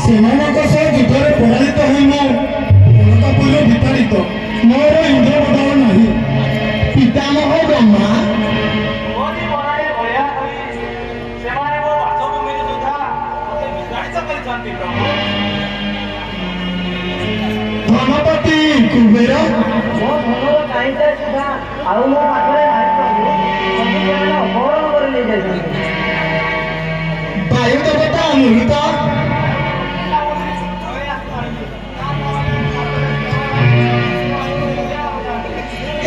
ସେମାନଙ୍କ ସହ ଯୁଦ୍ଧରେ ପରାଜିତ ହୋଇ ମୁଁ ମନକାପୁର ବିତାଡ଼ିତ। ମୋର ଇନ୍ଦ୍ର ବଦଳ ନାହିଁ। ପିତାମହ ବ୍ରହ୍ମା ଧନପତି କୁବେର ମୋ ଧନର କାହିଁଟା ସୁଦ୍ଧା ଆଉ ମୋ ପାଖରେ ଅପହରଣ କରି ନେଇଯାଇଛନ୍ତି। ବାୟୁ ଦେବତା ଅମୃତ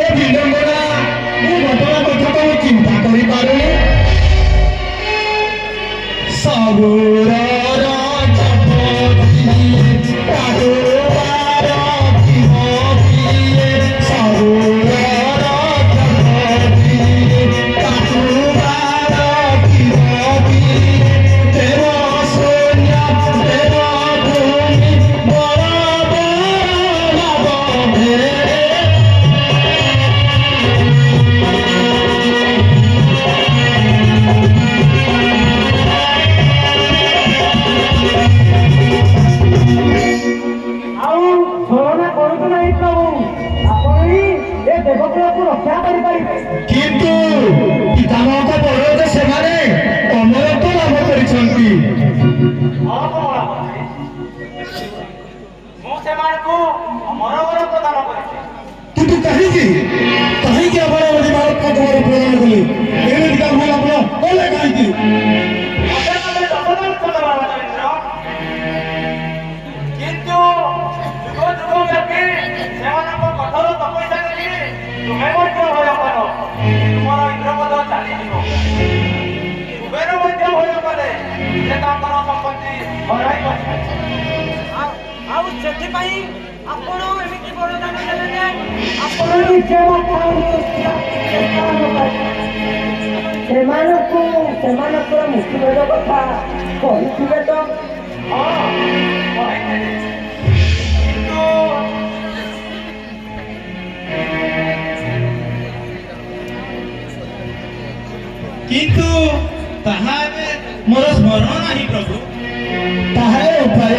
ଏ ବିଡ଼ମ୍ବନା ମୁଁ ଘଟଣା କଥା ତ ମୁଁ ଚିନ୍ତା କରିପାରୁନି। ସବୁର କିନ୍ତୁ ପିତାମହଙ୍କ ବଳରେ ସେମାନେ ଅମରତ୍ୱ ଲାଭ କରିଛନ୍ତି। କିନ୍ତୁ କାହିଁକି କାହିଁକି ଆପଣ ଭାରତ ପ୍ରଦାନ କଲେ? ଏମିତିକା ଭୁଲ ଆପଣ କଲେ କାହିଁକି? କିନ୍ତୁ ଯୁଗ ଯୁଗ ବ୍ୟାପୀ ସେମାନଙ୍କ କଠୋର ତପସ୍ୟା ଦେଖି ତୁମେ ମଧ୍ୟ ଭୟ କର। ତୁମର ଇନ୍ଦ୍ରପଦ ଚାଲିଯିବ। କୁବେର ମଧ୍ୟ ଭୟ କଲେ ସେ ତାଙ୍କର ସମ୍ପତ୍ତି ହରାଇ ବସିବେ। ଆଉ ସେଥିପାଇଁ ଆପଣ ଏମିତି ବରଦାନ ଦେଲେ ଯେ ଆପଣ ସେମାନଙ୍କର ମୃତ୍ୟୁଭେଦ କଥା କହିଥିବେ ତ? କିନ୍ତୁ ତାହା ଏବେ ମୋର ସ୍ମରଣ ନାହିଁ ପ୍ରଭୁ। ତାହାର ଉପାୟ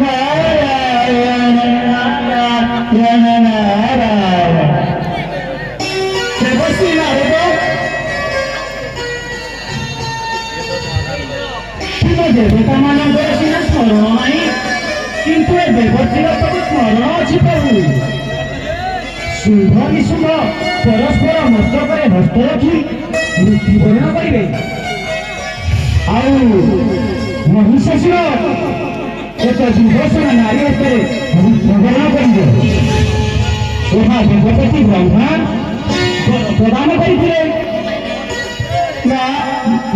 ନାରାୟଣ ନାରାୟଣ ନାରାୟଣ। ଦେବଶ୍ରୀ ନାରଦ ଦେବତାମାନଙ୍କର ସିନା ସ୍ମରଣ ନାହିଁ, କିନ୍ତୁ ଏ ଦେବଶ୍ରୀର ସବୁ ସ୍ମରଣ ଅଛି ପ୍ରଭୁ। ଶୁଭ ନିଶୁଭ ପରସ୍ପର ମସ୍ତକରେ ହସ୍ତ ରଖି ମୃତ୍ୟୁବରଣ କରିବେ। ଆଉ ମହିଷାସୁର ଏକ ଯୁବସନ ନାରୀ ହାତରେ ମୃତ୍ୟୁବରଣ କରିବେ। ଏହା ଦେବପତି ବ୍ରହ୍ମା ପ୍ରଦାନ କରିଥିଲେ।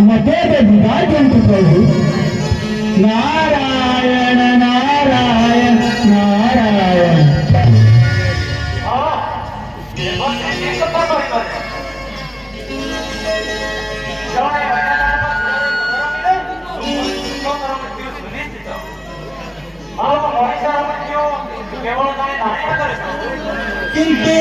ମତେ ଏବେ ବିଦାୟ ଦିଅନ୍ତୁ ପ୍ରଭୁ। ନାରାୟଣ ନାରାୟଣ ନାରାୟଣ। କେବଳ ଜଣେ ନାରୀ ହାତରେ କିନ୍ତୁ